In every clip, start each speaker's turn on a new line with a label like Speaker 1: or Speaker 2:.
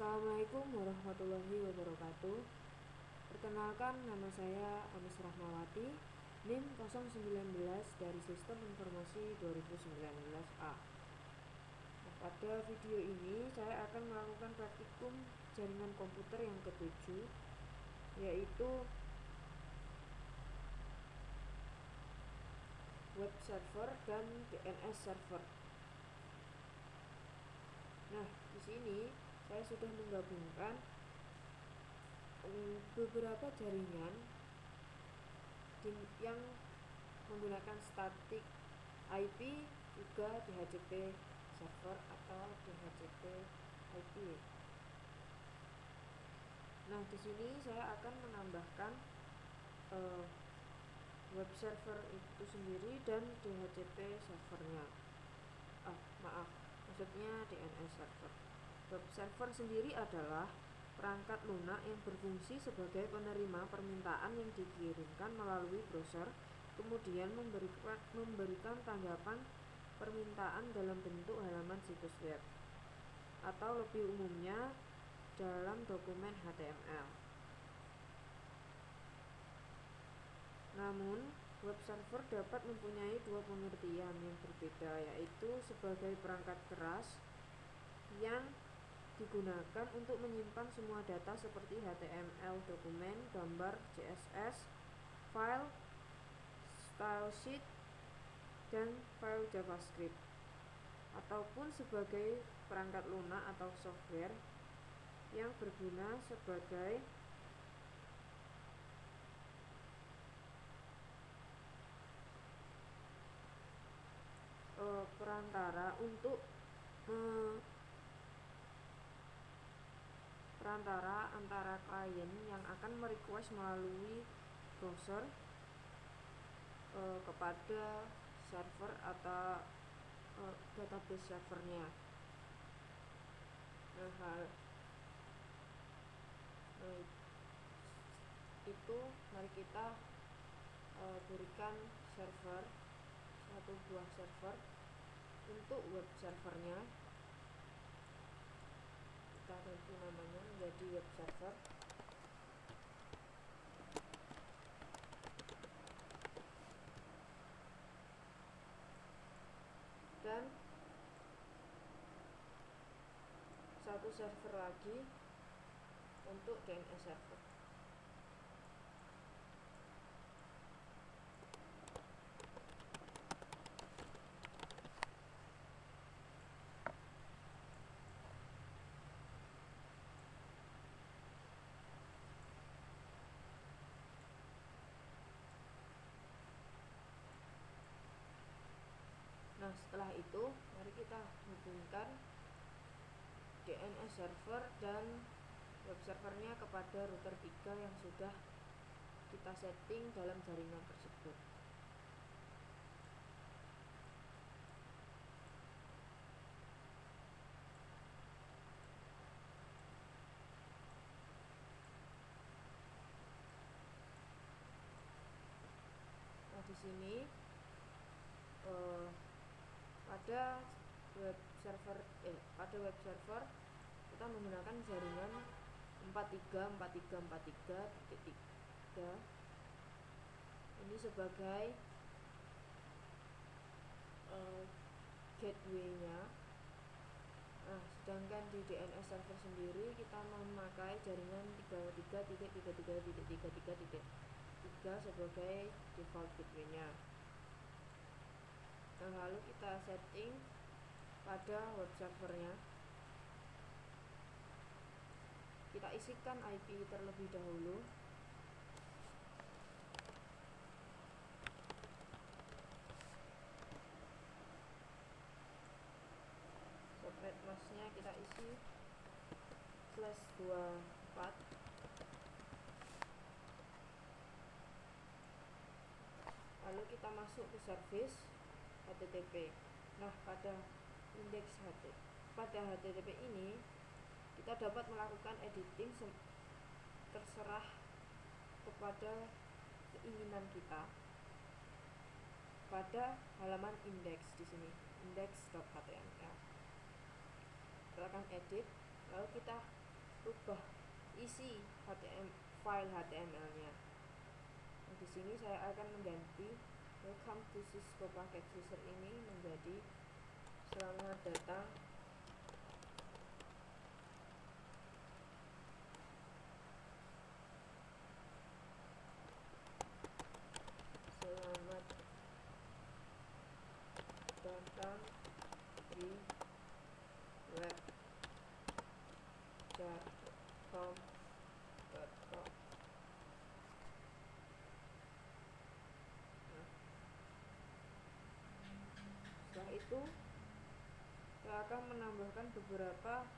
Speaker 1: Assalamualaikum warahmatullahi wabarakatuh. Perkenalkan, nama saya Anis Rahmawati, NIM 019 dari Sistem Informasi 2019A. Pada video ini saya akan melakukan praktikum jaringan komputer yang ketujuh, yaitu web server dan DNS server. Nah, di sini saya sudah menggabungkan beberapa jaringan yang menggunakan static IP, juga DHCP server atau DHCP IP. Nah, di sini saya akan menambahkan web server itu sendiri dan DHCP servernya. Maksudnya DNS server. Web server sendiri adalah perangkat lunak yang berfungsi sebagai penerima permintaan yang dikirimkan melalui browser, kemudian memberikan tanggapan permintaan dalam bentuk halaman situs web, atau lebih umumnya dalam dokumen HTML. Namun, web server dapat mempunyai dua pengertian yang berbeda, yaitu sebagai perangkat keras yang digunakan untuk menyimpan semua data seperti HTML, dokumen, gambar, CSS, file, stylesheet, dan file JavaScript, ataupun sebagai perangkat lunak atau software yang berguna sebagai perantara antara klien yang akan merequest melalui browser kepada server atau database servernya. Itu mari kita berikan satu buah server untuk web servernya. Kita ganti namanya menjadi web server, dan satu server lagi untuk DNS server. Nah, setelah itu mari kita hubungkan DNS server dan web servernya kepada router 3 yang sudah kita setting dalam jaringan tersebut. Nah, di sini pada web server kita menggunakan jaringan 434343.3. ini sebagai gateway-nya. Nah, sedangkan di DNS server sendiri kita memakai jaringan 33.33.33.3 sebagai default gateway-nya. Nah, lalu kita setting pada web servernya. Kita isikan IP terlebih dahulu. Subnet masknya kita isi /24. Lalu kita masuk ke service HTTP. Nah, pada HTTP ini kita dapat melakukan editing terserah kepada keinginan kita pada halaman index di sini, index.html. Kita akan edit, lalu kita rubah isi file HTML-nya. Nah, di sini saya akan mengganti welcome to Cisco Packet User ini menjadi selamat datang di web.com. Nah, setelah itu saya akan menambahkan beberapa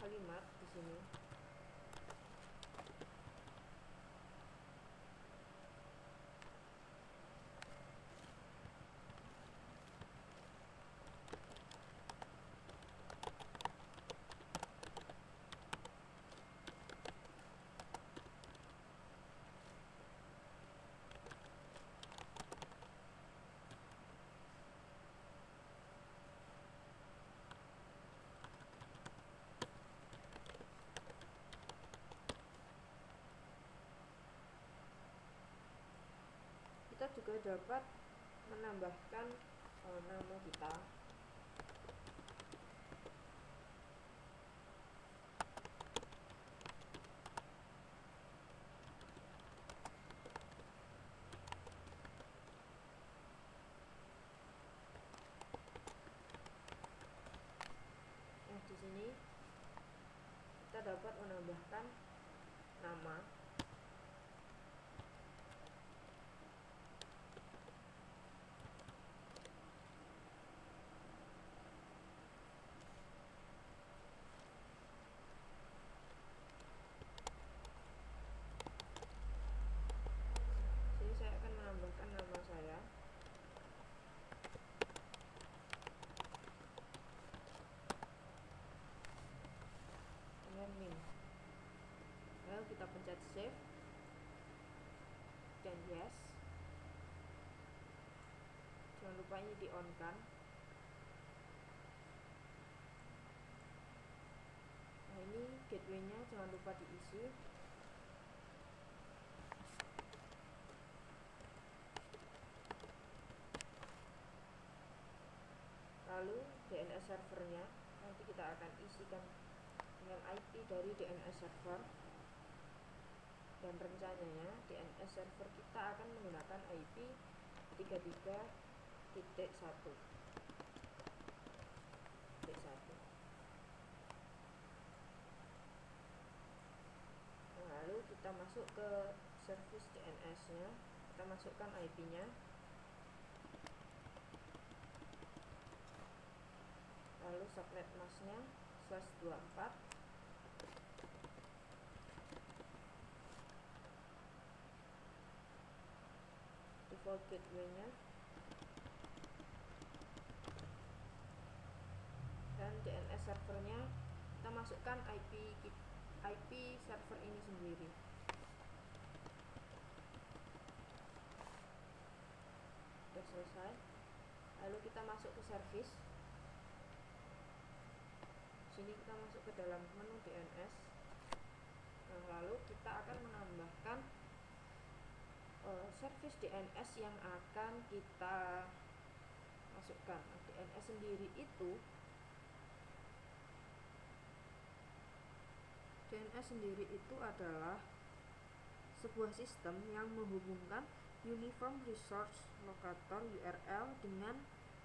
Speaker 1: kalimat di sini. Kita juga dapat menambahkan nama kita. Nah, di sini kita dapat menambahkan nama. Sini saya akan menambahkan nama saya. Min. Lalu kita pencet save dan yes. Jangan lupa ini di on kan. Nah, ini gateway-nya jangan lupa diisi. Lalu DNS servernya nanti kita akan isikan dengan IP dari DNS server, dan rencananya DNS server kita akan menggunakan IP 33.1. Nah, lalu kita masuk ke service DNS-nya, kita masukkan IP-nya, lalu subnet masknya /24, default gateway-nya, dan DNS servernya kita masukkan IP server ini sendiri. Sudah selesai. Lalu kita masuk ke service. Sini kita masuk ke dalam menu DNS. Nah, lalu kita akan menambahkan service DNS yang akan kita masukkan. Nah, DNS sendiri itu adalah sebuah sistem yang menghubungkan Uniform Resource Locator URL dengan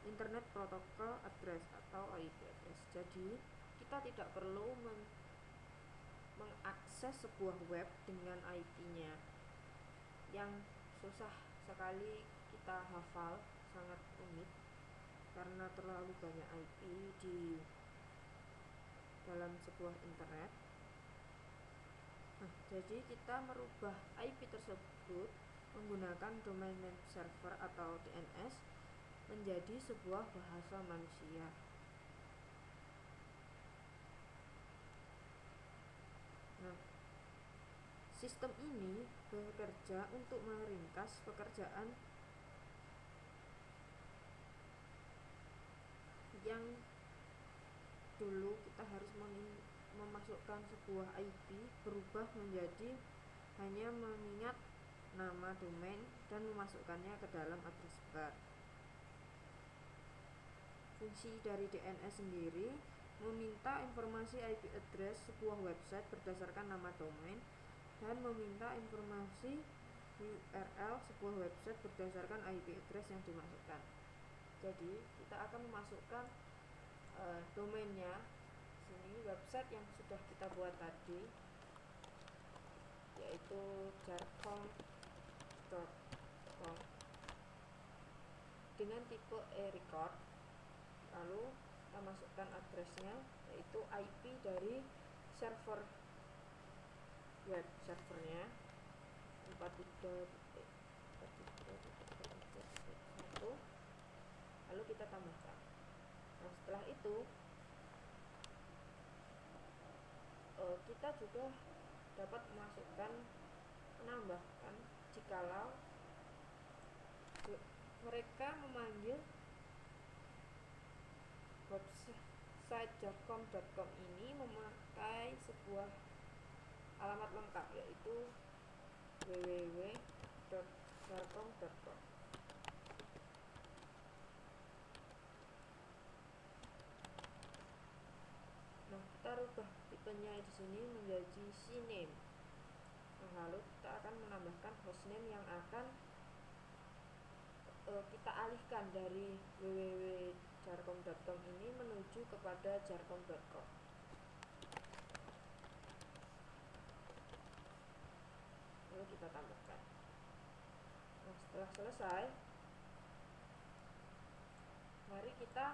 Speaker 1: Internet Protocol Address atau IP address. Jadi kita tidak perlu mengakses sebuah web dengan IP-nya yang susah sekali kita hafal, sangat rumit karena terlalu banyak IP di dalam sebuah internet. Nah, jadi kita merubah IP tersebut menggunakan Domain Name Server atau DNS menjadi sebuah bahasa manusia. Nah, Sistem ini bekerja untuk meringkas pekerjaan yang dulu kita harus memasukkan sebuah IP berubah menjadi hanya mengingat nama domain dan memasukkannya ke dalam address bar. Fungsi dari DNS sendiri meminta informasi IP address sebuah website berdasarkan nama domain dan meminta informasi URL sebuah website berdasarkan IP address yang dimasukkan. Jadi kita akan memasukkan domainnya. Sini website yang sudah kita buat tadi, yaitu jarcom.com dengan tipe e-record. Lalu kita masukkan addressnya, yaitu IP dari server web servernya 43.1. Lalu kita tambahkan. Nah, setelah itu kita juga dapat menambahkan jikalau mereka memanggil website jarcom.com ini memakai sebuah alamat lengkap, yaitu www.jarcom.com. Nah, kita rubah tipenya di sini menjadi cname. Nah, lalu kita akan menambahkan hostname yang akan kita alihkan dari www.jarcom.com ini menuju kepada jarcom.com. Lalu kita tambahkan. Nah, setelah selesai, mari kita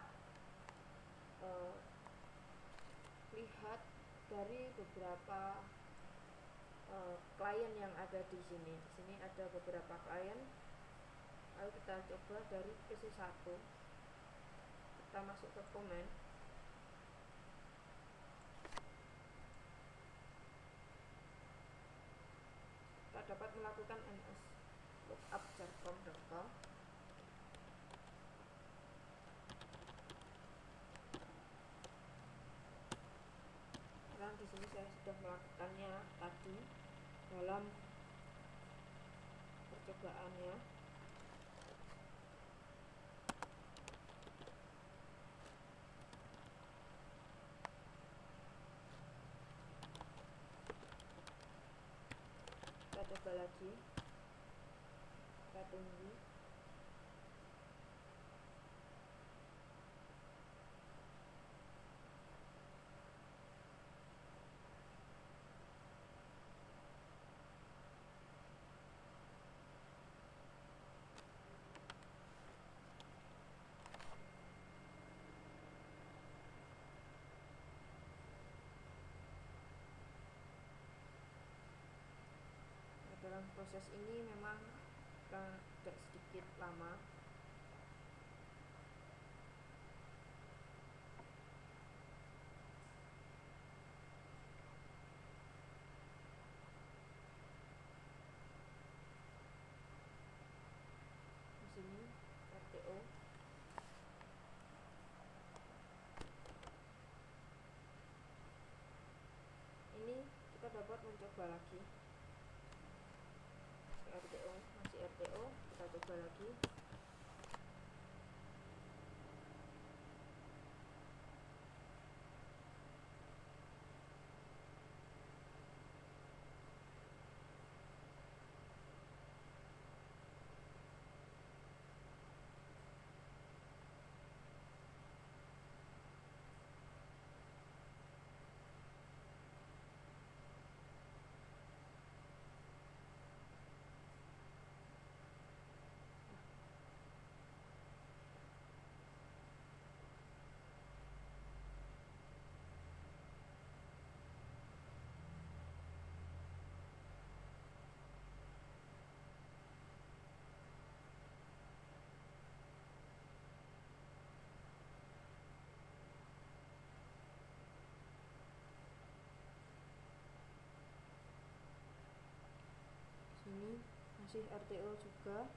Speaker 1: lihat dari beberapa klien yang ada di sini. Di sini ada beberapa klien. Lalu kita coba dari PC1. Kita masuk ke command. Kita dapat melakukan ns lookup jarcom.com. Dan di sini saya sudah melakukannya tadi dalam percobaannya. Kita coba lagi, kita tunggu. Dalam proses ini memang agak sedikit lama. Di sini RTO. Ini kita dapat mencoba lagi. RTO, masih RTO, kita coba lagi. kasih RTO juga.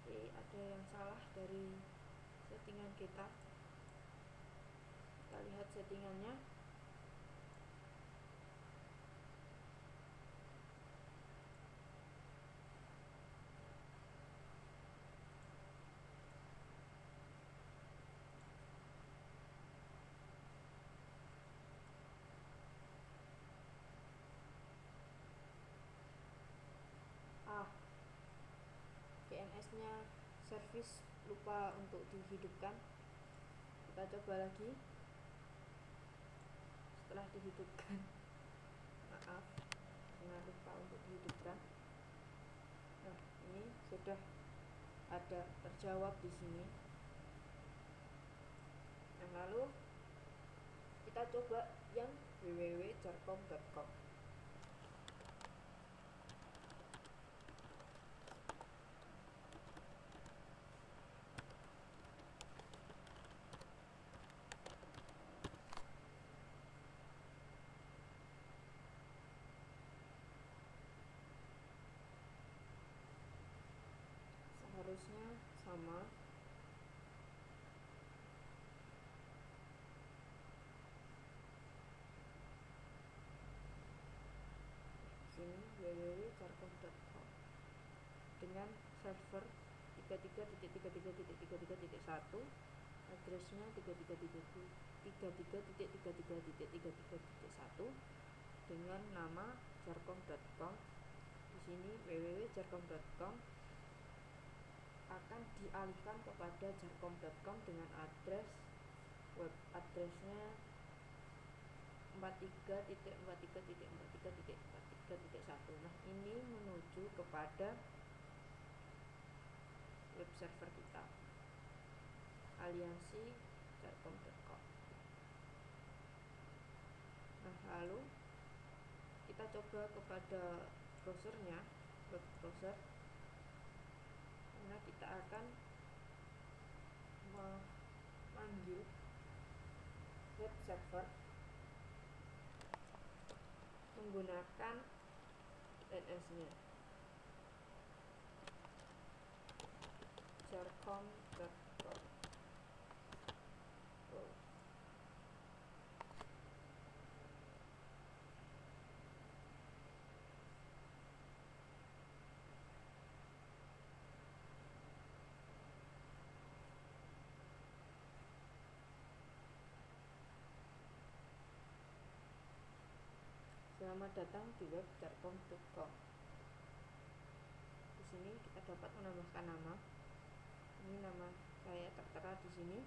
Speaker 1: Pasti ada yang salah dari settingan kita. Kita lihat settingannya. DNS-nya service lupa untuk dihidupkan. Kita coba lagi. Setelah dihidupkan, maaf, karena lupa untuk dihidupkan. Nah, ini sudah ada terjawab di sini. Nah, lalu kita coba yang www.jarcom.com. Seharusnya sama. Sini www.jarcom.com dengan server 33.33.33.1, addressnya 33.33.33.1 dengan nama jarcom.com. Di sini www.jarcom.com akan dialihkan kepada jarcom.com dengan address web addressnya 43.43.43.43.1. Nah, ini menuju kepada web server kita, aliansi jarcom.com. Nah, lalu kita coba kepada browsernya, web browser, karena kita akan memanggil web server menggunakan DNS-nya jarcom.com. Selamat datang di web jarcom.com. Di sini kita dapat menambahkan nama. Ini nama saya tertera di sini.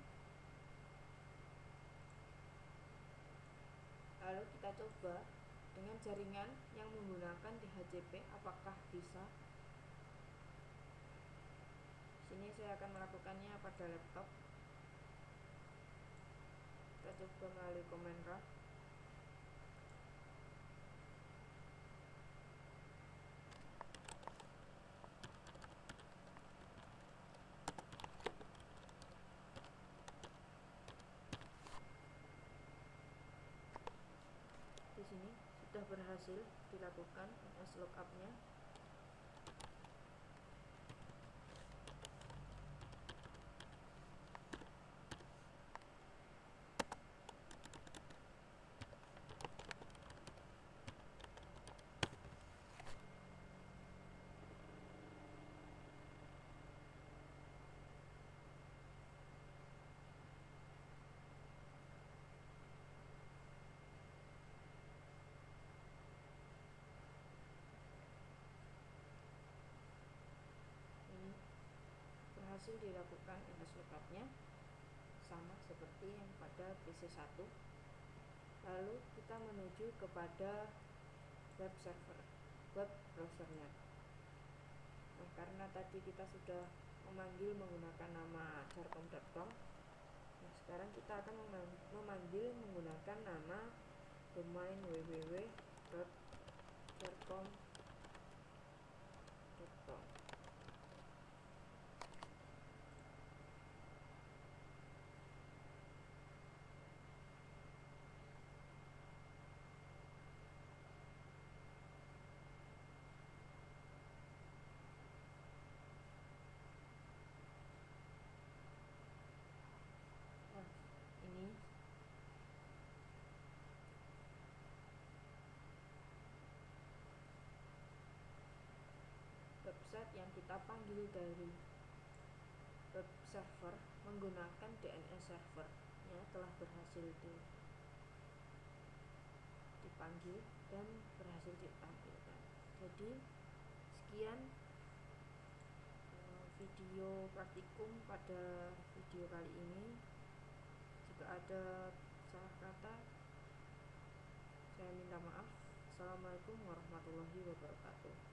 Speaker 1: Lalu kita coba dengan jaringan yang menggunakan DHCP, apakah bisa. Di sini saya akan melakukannya pada laptop. Kita coba melalui command run. Di sini sudah berhasil dilakukan NS lookup-nya. Berhasil dilakukan NS lookup-nya sama seperti yang pada PC1. Lalu kita menuju kepada web server, web browsernya. Nah, karena tadi kita sudah memanggil menggunakan nama jarcom.com, nah sekarang kita akan memanggil menggunakan nama domain www.jarcom.com. yang kita panggil dari web server menggunakan DNS server telah berhasil dipanggil dan berhasil ditampilkan. Jadi sekian video praktikum pada video kali ini. Jika ada salah kata, saya minta maaf. Assalamualaikum warahmatullahi wabarakatuh.